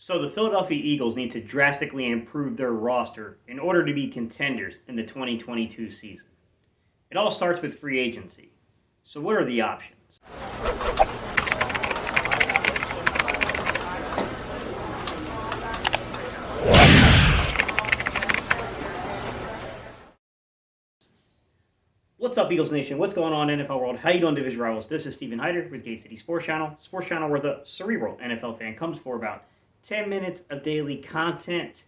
So the Philadelphia Eagles need to drastically improve their roster in order to be contenders in the 2022 season. It all starts with free agency. So what are the options? What's up, Eagles Nation? What's going on, NFL world? How you doing, Division Rivals? This is Stephen Hyder with Gate City Sports Channel where the cerebral NFL fan comes for about 10 minutes of daily content.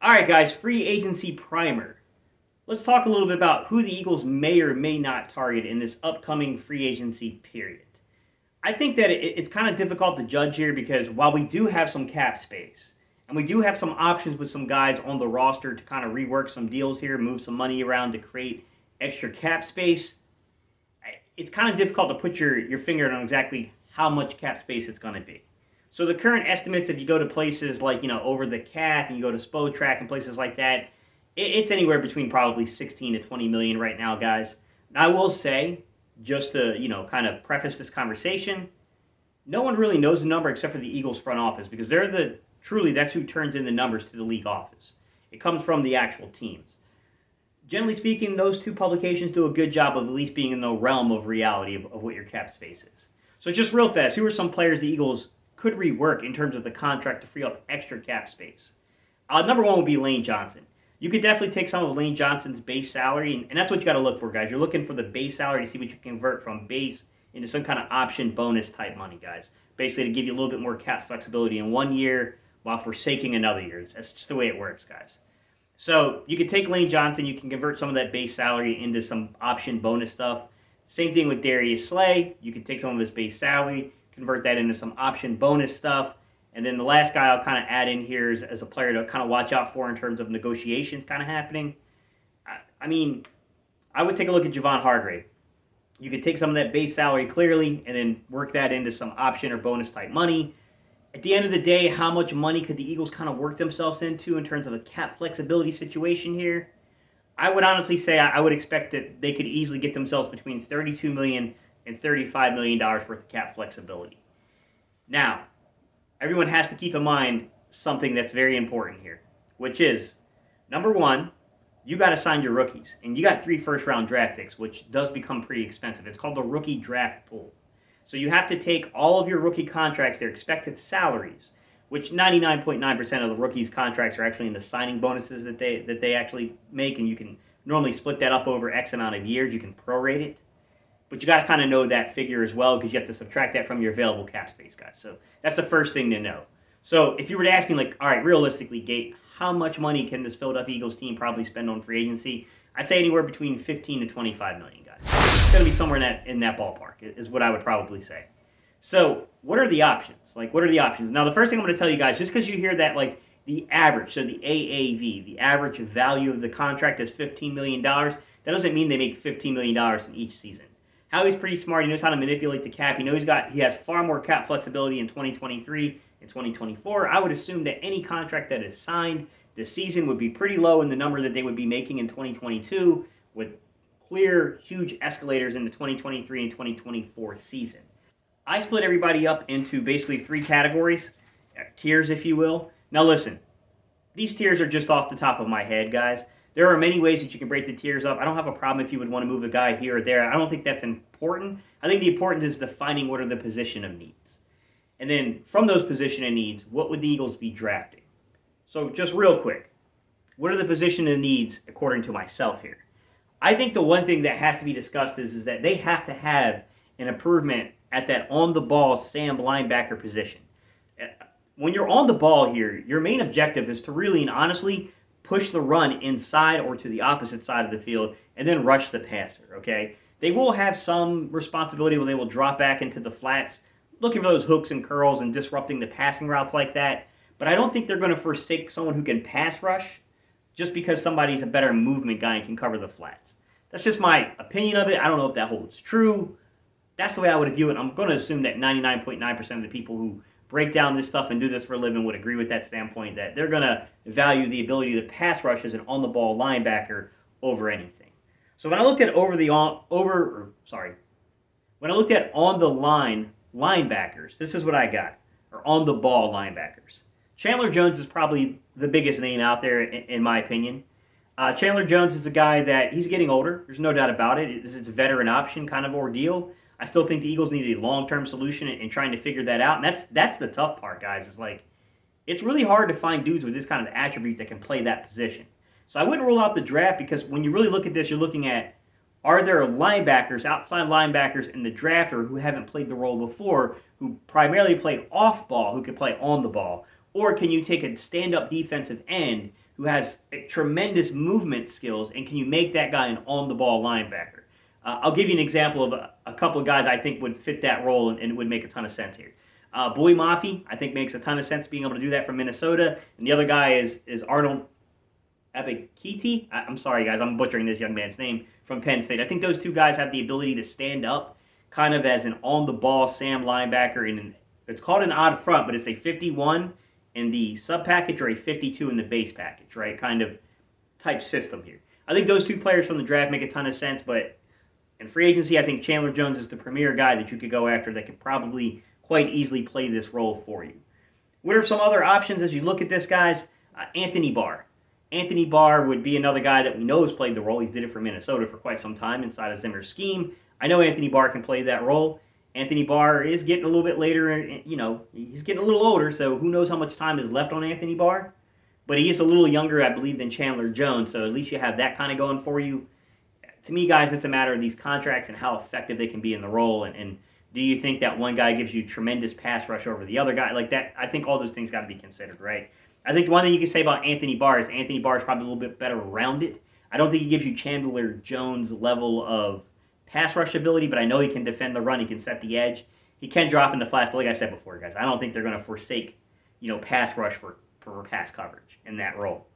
All right, guys, free agency primer. Let's talk a little bit about who the Eagles may or may not target in this upcoming free agency period. I think that it's kind of difficult to judge here because while we do have some cap space and we do have some options with some guys on the roster to kind of rework some deals here, move some money around to create extra cap space, it's kind of difficult to put your finger on exactly how much cap space it's going to be. So the current estimates, if you go to places like, Over the Cap and you go to Spotrac and places like that, it's anywhere between probably 16 to 20 million right now, guys. Now, I will say, just to, kind of preface this conversation, no one really knows the number except for the Eagles front office because that's who turns in the numbers to the league office. It comes from the actual teams. Generally speaking, those two publications do a good job of at least being in the realm of reality of what your cap space is. So just real fast, who are some players the Eagles could rework in terms of the contract to free up extra cap space? Number one would be Lane Johnson. You could definitely take some of Lane Johnson's base salary, and that's what you got to look for, guys. You're looking for the base salary to see what you can convert from base into some kind of option bonus type money, guys. Basically to give you a little bit more cap flexibility in 1 year while forsaking another year. That's just the way it works, guys. So you can take Lane Johnson, you can convert some of that base salary into some option bonus stuff. Same thing with Darius Slay. You can take some of his base salary, convert that into some option bonus stuff. And then the last guy I'll kind of add in here is as a player to kind of watch out for in terms of negotiations kind of happening. I would take a look at Javon Hargrave. You could take some of that base salary clearly and then work that into some option or bonus type money. At the end of the day, how much money could the Eagles kind of work themselves into in terms of a cap flexibility situation here? I would honestly say I would expect that they could easily get themselves between $32 million and $35 million worth of cap flexibility. Now, everyone has to keep in mind something that's very important here, which is, number one, you got to sign your rookies. And you got 3 first-round draft picks, which does become pretty expensive. It's called the rookie draft pool. So you have to take all of your rookie contracts, their expected salaries, which 99.9% of the rookies' contracts are actually in the signing bonuses that they actually make, and you can normally split that up over X amount of years. You can prorate it. But you got to kind of know that figure as well because you have to subtract that from your available cap space, guys. So that's the first thing to know. So if you were to ask me, all right, realistically, Gate, how much money can this Philadelphia Eagles team probably spend on free agency? I'd say anywhere between 15 to 25 million, guys. It's going to be somewhere in that ballpark is what I would probably say. So what are the options? What are the options? Now, the first thing I'm going to tell you guys, just because you hear that, the average, so the AAV, the average value of the contract is $15 million, that doesn't mean they make $15 million in each season. Howie's pretty smart. He knows how to manipulate the cap. He has far more cap flexibility in 2023 and 2024. I would assume that any contract that is signed this season would be pretty low in the number that they would be making in 2022 with clear, huge escalators in the 2023 and 2024 season. I split everybody up into basically 3 categories, tiers if you will. Now listen, these tiers are just off the top of my head, guys. There are many ways that you can break the tiers up. I don't have a problem if you would want to move a guy here or there. I don't think that's important. I think the importance is defining what are the position of needs. And then from those position of needs, what would the Eagles be drafting? So just real quick, what are the position of needs according to myself here? I think the one thing that has to be discussed is that they have to have an improvement at that on-the-ball Sam linebacker position. When you're on the ball here, your main objective is to really and honestly push the run inside or to the opposite side of the field, and then rush the passer, okay? They will have some responsibility where they will drop back into the flats, looking for those hooks and curls and disrupting the passing routes like that, but I don't think they're going to forsake someone who can pass rush just because somebody's a better movement guy and can cover the flats. That's just my opinion of it. I don't know if that holds true. That's the way I would view it. I'm going to assume that 99.9% of the people who break down this stuff and do this for a living would agree with that standpoint, that they're going to value the ability to pass rush as an on-the-ball linebacker over anything. So when I looked at on-the-line linebackers, this is what I got, or on-the-ball linebackers. Chandler Jones is probably the biggest name out there, in my opinion. Chandler Jones is a guy that he's getting older. There's no doubt about it. It's a veteran option kind of ordeal. I still think the Eagles need a long-term solution in trying to figure that out. And that's the tough part, guys. It's like it's really hard to find dudes with this kind of attribute that can play that position. So I wouldn't rule out the draft because when you really look at this, you're looking at are there linebackers, outside linebackers in the draft or who haven't played the role before, who primarily play off ball, who can play on the ball? Or can you take a stand-up defensive end who has tremendous movement skills, and can you make that guy an on-the-ball linebacker? I'll give you an example of a couple of guys I think would fit that role and it would make a ton of sense here. Boy Mafi, I think makes a ton of sense being able to do that from Minnesota. And the other guy is Arnold Abikiti. I'm sorry, guys, I'm butchering this young man's name from Penn State. I think those two guys have the ability to stand up kind of as an on-the-ball Sam linebacker. It's called an odd front, but it's a 51 in the sub package or a 52 in the base package, right? Kind of type system here. I think those two players from the draft make a ton of sense, but in free agency, I think Chandler Jones is the premier guy that you could go after that could probably quite easily play this role for you. What are some other options as you look at this, guys? Anthony Barr. Anthony Barr would be another guy that we know has played the role. He's did it for Minnesota for quite some time inside of Zimmer's scheme. I know Anthony Barr can play that role. Anthony Barr is getting a little bit later, he's getting a little older, so who knows how much time is left on Anthony Barr. But he is a little younger, I believe, than Chandler Jones, so at least you have that kind of going for you. To me, guys, it's a matter of these contracts and how effective they can be in the role, and do you think that one guy gives you tremendous pass rush over the other guy? Like that, I think all those things got to be considered, right? I think the one thing you can say about Anthony Barr is probably a little bit better rounded. I don't think he gives you Chandler Jones' level of pass rush ability, but I know he can defend the run. He can set the edge. He can drop in the flats, but like I said before, guys, I don't think they're going to forsake, pass rush for pass coverage in that role.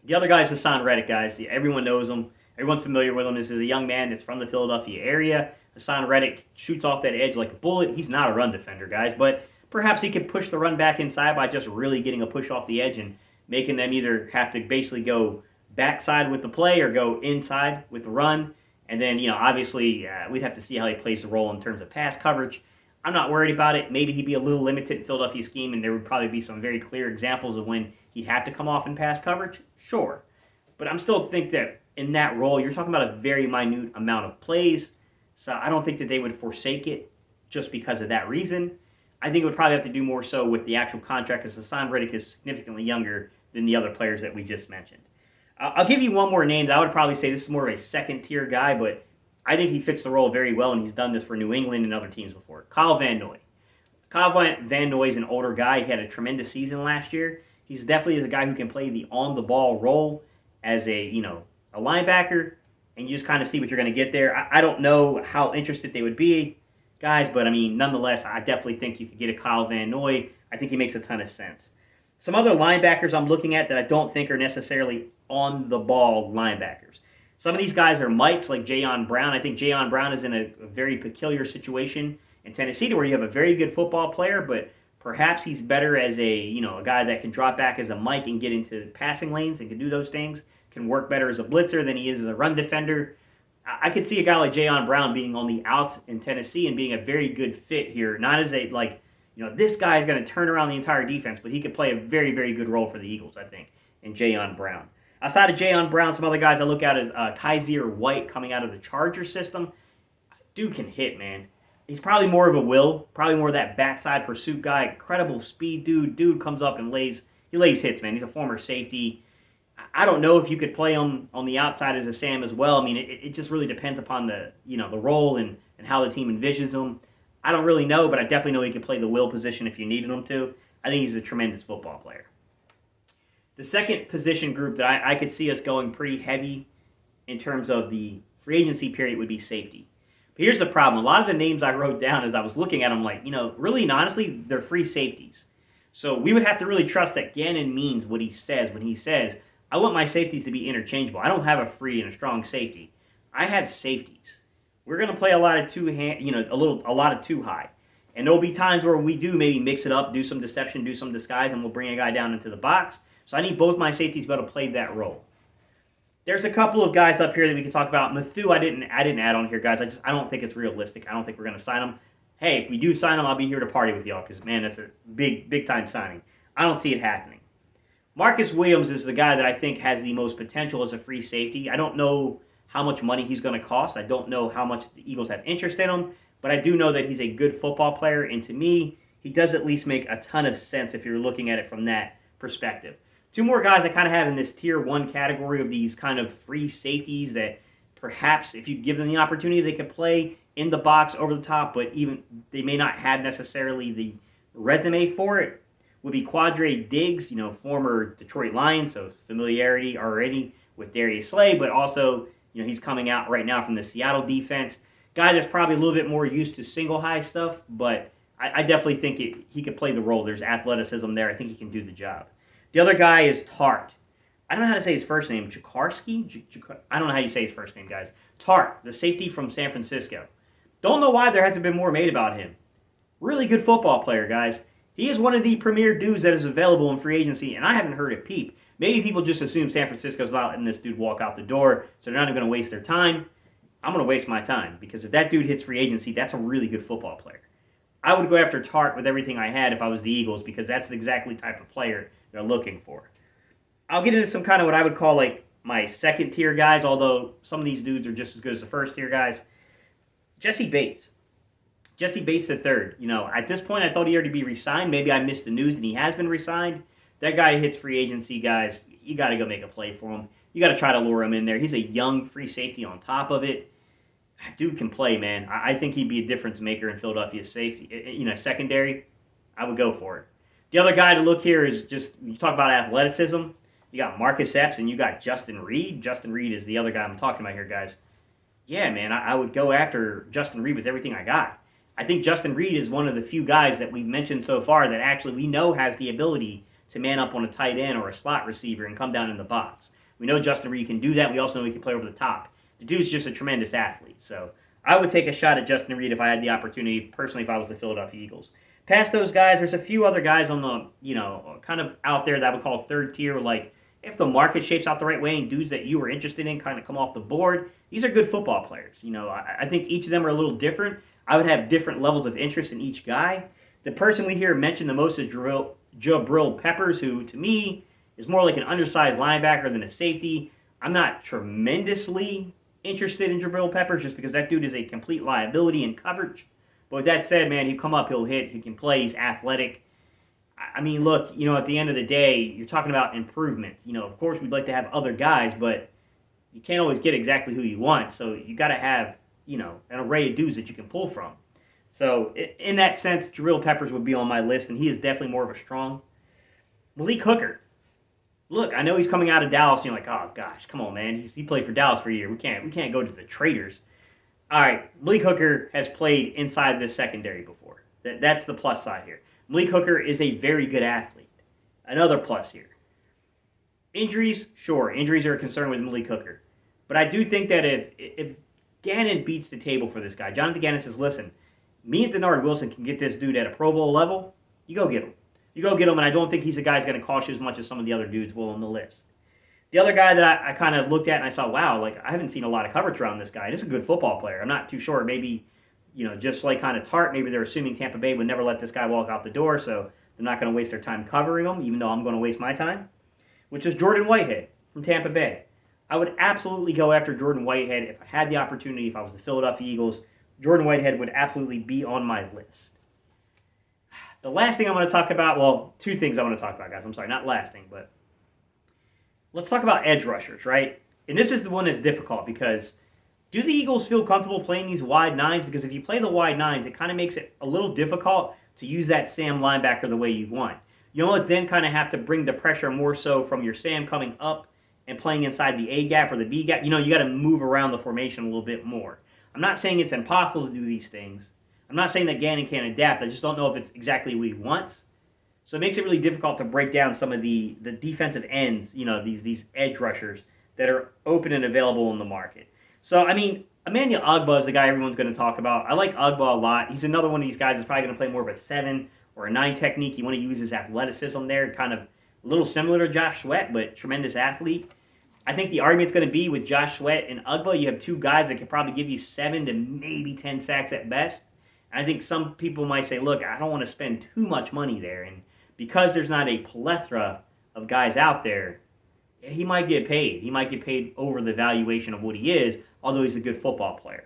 The other guy is Hassan Reddick, guys. Everyone knows him. Everyone's familiar with him. This is a young man that's from the Philadelphia area. Hassan Reddick shoots off that edge like a bullet. He's not a run defender, guys, but perhaps he could push the run back inside by just really getting a push off the edge and making them either have to basically go backside with the play or go inside with the run. And then, obviously, we'd have to see how he plays the role in terms of pass coverage. I'm not worried about it. Maybe he'd be a little limited in Philadelphia's scheme, and there would probably be some very clear examples of when he'd have to come off in pass coverage. Sure. But I'm still think that in that role, you're talking about a very minute amount of plays. So I don't think that they would forsake it just because of that reason. I think it would probably have to do more so with the actual contract because Hassan Reddick is significantly younger than the other players that we just mentioned. I'll give you one more name that I would probably say this is more of a second-tier guy, but I think he fits the role very well, and he's done this for New England and other teams before. Kyle Van Noy. Kyle Van Noy is an older guy. He had a tremendous season last year. He's definitely the guy who can play the on-the-ball role as a linebacker, and you just kind of see what you're going to get there. I don't know how interested they would be, guys, but, nonetheless, I definitely think you could get a Kyle Van Noy. I think he makes a ton of sense. Some other linebackers I'm looking at that I don't think are necessarily on-the-ball linebackers. Some of these guys are Mikes, like Jayon Brown. I think Jayon Brown is in a very peculiar situation in Tennessee to where you have a very good football player, but perhaps he's better as a guy that can drop back as a Mike and get into passing lanes and can do those things, can work better as a blitzer than he is as a run defender. I could see a guy like Jayon Brown being on the outs in Tennessee and being a very good fit here, not as a, this guy is going to turn around the entire defense, but he could play a very, very good role for the Eagles, I think, in Jayon Brown. Outside of Jayon Brown, some other guys I look at is Kaiser White coming out of the Charger system. Dude can hit, man. He's probably more of a will, probably more of that backside pursuit guy, incredible speed dude. Dude comes up and lays hits, man. He's a former safety. I don't know if you could play him on the outside as a Sam as well. It just really depends upon the role and how the team envisions him. I don't really know, but I definitely know he could play the will position if you needed him to. I think he's a tremendous football player. The second position group that I could see us going pretty heavy in terms of the free agency period would be safety. But here's the problem. A lot of the names I wrote down as I was looking at them, really and honestly, they're free safeties. So we would have to really trust that Gannon means what he says when he says, I want my safeties to be interchangeable. I don't have a free and a strong safety. I have safeties. We're going to play a lot of a lot of too high. And there'll be times where we do maybe mix it up, do some deception, do some disguise, and we'll bring a guy down into the box. So I need both my safeties to be able to play that role. There's a couple of guys up here that we can talk about. Mathieu, I didn't add on here, guys. I don't think it's realistic. I don't think we're going to sign him. Hey, if we do sign him, I'll be here to party with y'all because, man, that's a big time signing. I don't see it happening. Marcus Williams is the guy that I think has the most potential as a free safety. I don't know how much money he's going to cost. I don't know how much the Eagles have interest in him, but I do know that he's a good football player, and to me, he does at least make a ton of sense if you're looking at it from that perspective. Two more guys I kind of have in this tier 1 category of these kind of free safeties that perhaps if you give them the opportunity, they could play in the box over the top, but even they may not have necessarily the resume for it, would be Quadre Diggs, former Detroit Lions, so familiarity already with Darius Slay, but also, he's coming out right now from the Seattle defense. Guy that's probably a little bit more used to single high stuff, but I definitely think he could play the role. There's athleticism there. I think he can do the job. The other guy is Tart. I don't know how to say his first name. Jakarski? I don't know how you say his first name, guys. Tart, the safety from San Francisco. Don't know why there hasn't been more made about him. Really good football player, guys. He is one of the premier dudes that is available in free agency, and I haven't heard a peep. Maybe people just assume San Francisco's not letting this dude walk out the door, so they're not even going to waste their time. I'm going to waste my time, because if that dude hits free agency, that's a really good football player. I would go after Tart with everything I had if I was the Eagles, because that's exactly the type of player they're looking for. I'll get into some kind of what I would call like my second tier guys, although some of these dudes are just as good as the first tier guys. Jesse Bates. Jesse Bates the third. At this point I thought he'd already be re-signed. Maybe I missed the news and he has been re-signed. That guy hits free agency, guys. You got to go make a play for him. You got to try to lure him in there. He's a young free safety on top of it. Dude can play, man. I think he'd be a difference maker in Philadelphia's safety. Secondary, I would go for it. The other guy to look here is just, you talk about athleticism. You got Marcus Epps and you got Justin Reed. Justin Reed is the other guy I'm talking about here, guys. Yeah, man, I would go after Justin Reed with everything I got. I think Justin Reed is one of the few guys that we've mentioned so far that actually we know has the ability to man up on a tight end or a slot receiver and come down in the box. We know Justin Reed can do that. We also know he can play over the top. The dude's just a tremendous athlete. So I would take a shot at Justin Reed if I had the opportunity, personally, if I was the Philadelphia Eagles. Past those guys, there's a few other guys on the, kind of out there that I would call third tier, like if the market shapes out the right way and dudes that you were interested in kind of come off the board, these are good football players. I think each of them are a little different. I would have different levels of interest in each guy. The person we hear mentioned the most is Jabril Peppers, who to me is more like an undersized linebacker than a safety. I'm not tremendously interested in Jabril Peppers just because that dude is a complete liability in coverage. But with that said, man, he'll come up, he'll hit, he can play, he's athletic. I mean, look, at the end of the day, you're talking about improvement. Of course, we'd like to have other guys, but you can't always get exactly who you want. So you got to have, an array of dudes that you can pull from. So in that sense, Jabril Peppers would be on my list, and he is definitely more of a strong. Malik Hooker. Look, I know he's coming out of Dallas, and you're like, oh gosh, come on, man. He played for Dallas for a year. We can't go to the traitors. All right, Malik Hooker has played inside the secondary before. That's the plus side here. Malik Hooker is a very good athlete. Another plus here. Injuries, sure. Injuries are a concern with Malik Hooker. But I do think that if Gannon beats the table for this guy, Jonathan Gannon says, listen, me and Denard Wilson can get this dude at a Pro Bowl level, you go get him. You go get him, and I don't think he's a guy who's going to cost you as much as some of the other dudes will on the list. The other guy that I kind of looked at and I saw, wow, I haven't seen a lot of coverage around this guy. This is a good football player. I'm not too sure. Maybe, just like kind of Tart, maybe they're assuming Tampa Bay would never let this guy walk out the door, so they're not going to waste their time covering him, even though I'm going to waste my time, which is Jordan Whitehead from Tampa Bay. I would absolutely go after Jordan Whitehead if I had the opportunity, if I was the Philadelphia Eagles. Jordan Whitehead would absolutely be on my list. The last thing I'm going to talk about, well, two things I want to talk about, guys. I'm sorry, not last thing, but let's talk about edge rushers, right? And this is the one that's difficult because do the Eagles feel comfortable playing these wide nines? Because if you play the wide nines, it kind of makes it a little difficult to use that Sam linebacker the way you want. You almost then kind of have to bring the pressure more so from your Sam coming up and playing inside the A gap or the B gap. You got to move around the formation a little bit more. I'm not saying it's impossible to do these things. I'm not saying that Gannon can't adapt. I just don't know if it's exactly what he wants. So it makes it really difficult to break down some of the defensive ends, these edge rushers that are open and available in the market. So, I mean, Emmanuel Ogbah is the guy everyone's going to talk about. I like Ogbah a lot. He's another one of these guys that's probably going to play more of a 7 or a 9 technique. You want to use his athleticism there, kind of a little similar to Josh Sweat, but tremendous athlete. I think the argument's going to be with Josh Sweat and Ogbah, you have two guys that could probably give you 7 to maybe 10 sacks at best. And I think some people might say, look, I don't want to spend too much money there. And because there's not a plethora of guys out there, he might get paid. He might get paid over the valuation of what he is, although he's a good football player.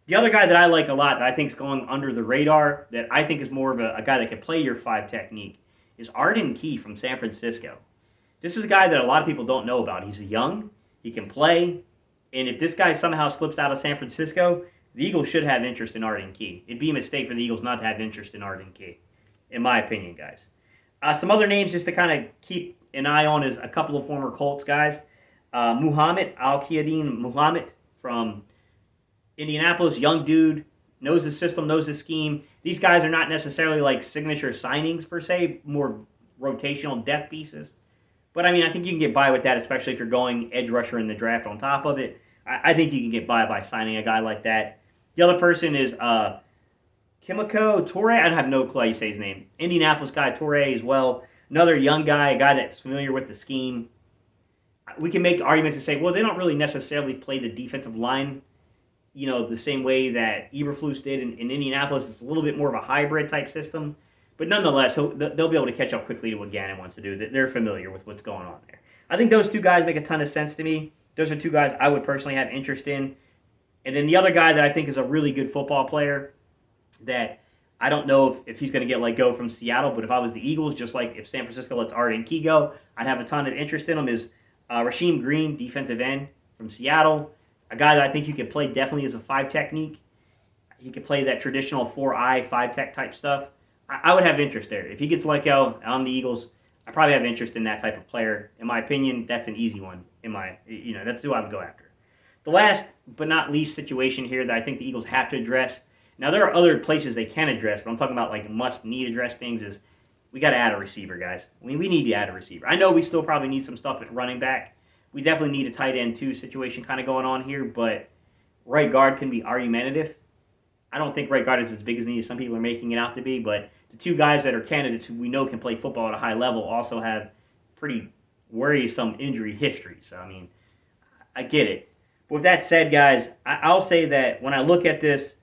The other guy that I like a lot that I think is going under the radar, that I think is more of a guy that can play your 5 technique, is Arden Key from San Francisco. This is a guy that a lot of people don't know about. He's young, he can play, and if this guy somehow slips out of San Francisco, the Eagles should have interest in Arden Key. It'd be a mistake for the Eagles not to have interest in Arden Key, in my opinion, guys. Some other names just to kind of keep an eye on is a couple of former Colts guys. Muhammad, Al-Qaedin Muhammad from Indianapolis, young dude, knows the system, knows the scheme. These guys are not necessarily like signature signings per se, more rotational depth pieces. But I mean, I think you can get by with that, especially if you're going edge rusher in the draft on top of it. I think you can get by signing a guy like that. The other person is Kimiko Torre. I have no clue how you say his name. Indianapolis guy, Torre as well. Another young guy, a guy that's familiar with the scheme. We can make arguments to say, well, they don't really necessarily play the defensive line, the same way that Eberflus did in Indianapolis. It's a little bit more of a hybrid type system. But nonetheless, they'll be able to catch up quickly to what Gannon wants to do. They're familiar with what's going on there. I think those two guys make a ton of sense to me. Those are two guys I would personally have interest in. And then the other guy that I think is a really good football player that I don't know if he's going to get let go from Seattle, but if I was the Eagles, just like if San Francisco lets Arden Key go, I'd have a ton of interest in him, is Rasheem Green, defensive end from Seattle. A guy that I think you can play definitely as a 5 technique. He could play that traditional 4-eye, 5-tech type stuff. I would have interest there. If he gets let go on the Eagles, I probably have interest in that type of player. In my opinion, that's an easy one. That's who I would go after. The last but not least situation here that I think the Eagles have to address. Now, there are other places they can address, but I'm talking about like must-need address things, is we got to add a receiver, guys. We need to add a receiver. I know we still probably need some stuff at running back. We definitely need a tight end too situation kind of going on here, but right guard can be argumentative. I don't think right guard is as big as some people are making it out to be, but the two guys that are candidates who we know can play football at a high level also have pretty worrisome injury history. So, I mean, I get it. But with that said, guys, I'll say that when I look at this,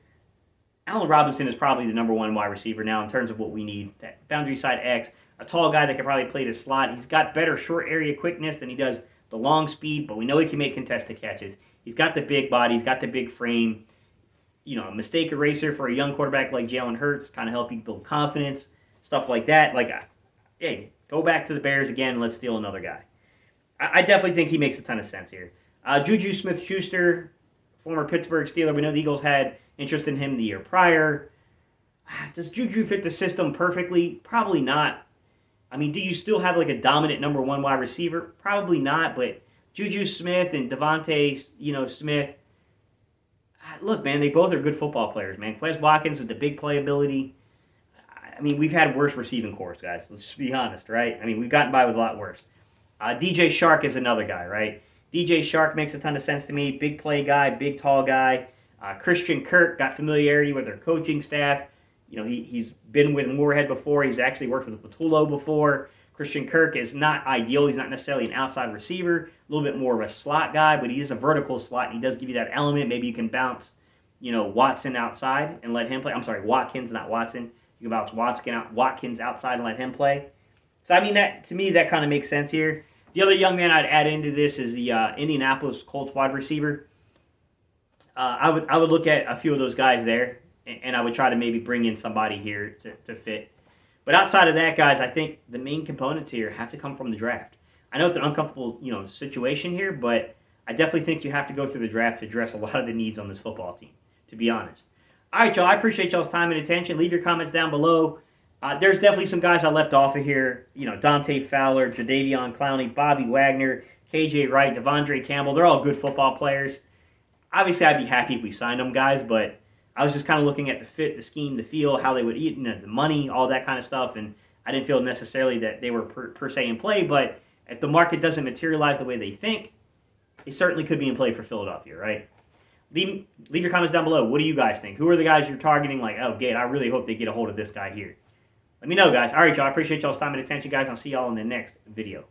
Allen Robinson is probably the number 1 wide receiver now in terms of what we need. That boundary side X, a tall guy that can probably play the slot. He's got better short area quickness than he does the long speed, but we know he can make contested catches. He's got the big body. He's got the big frame. A mistake eraser for a young quarterback like Jalen Hurts, kind of help you build confidence, stuff like that. Like, hey, go back to the Bears again and let's steal another guy. I definitely think he makes a ton of sense here. Juju Smith-Schuster, former Pittsburgh Steeler. We know the Eagles had interest in him the year prior. Does Juju fit the system perfectly? Probably not. I mean, do you still have like a dominant number 1 wide receiver? Probably not, but Juju Smith and Devontae, Smith, look, man, they both are good football players, man. Quez Watkins with the big playability. I mean, we've had worse receiving corps, guys. Let's just be honest, right? I mean, we've gotten by with a lot worse. DJ Shark is another guy, right? DJ Shark makes a ton of sense to me. Big play guy, big tall guy. Christian Kirk got familiarity with their coaching staff. He's been with Moorhead before. He's actually worked with Patullo before. Christian Kirk is not ideal. He's not necessarily an outside receiver, a little bit more of a slot guy, but he is a vertical slot, and he does give you that element. Maybe you can bounce, Watson outside and let him play. I'm sorry, Watkins, not Watson. You can bounce Watkins outside and let him play. So, I mean, to me, that kind of makes sense here. The other young man I'd add into this is the Indianapolis Colts wide receiver. I would look at a few of those guys there, and I would try to maybe bring in somebody here to fit. But outside of that, guys, I think the main components here have to come from the draft. I know it's an uncomfortable, situation here, but I definitely think you have to go through the draft to address a lot of the needs on this football team, to be honest. All right, y'all, I appreciate y'all's time and attention. Leave your comments down below. There's definitely some guys I left off of here. Dante Fowler, Jadeveon Clowney, Bobby Wagner, KJ Wright, Devondre Campbell. They're all good football players. Obviously, I'd be happy if we signed them, guys, but I was just kind of looking at the fit, the scheme, the feel, how they would eat, the money, all that kind of stuff, and I didn't feel necessarily that they were per se in play, but if the market doesn't materialize the way they think, it certainly could be in play for Philadelphia, right? Leave your comments down below. What do you guys think? Who are the guys you're targeting? Like, oh, Gate, I really hope they get a hold of this guy here. Let me know, guys. All right, y'all. I appreciate y'all's time and attention, guys. I'll see y'all in the next video.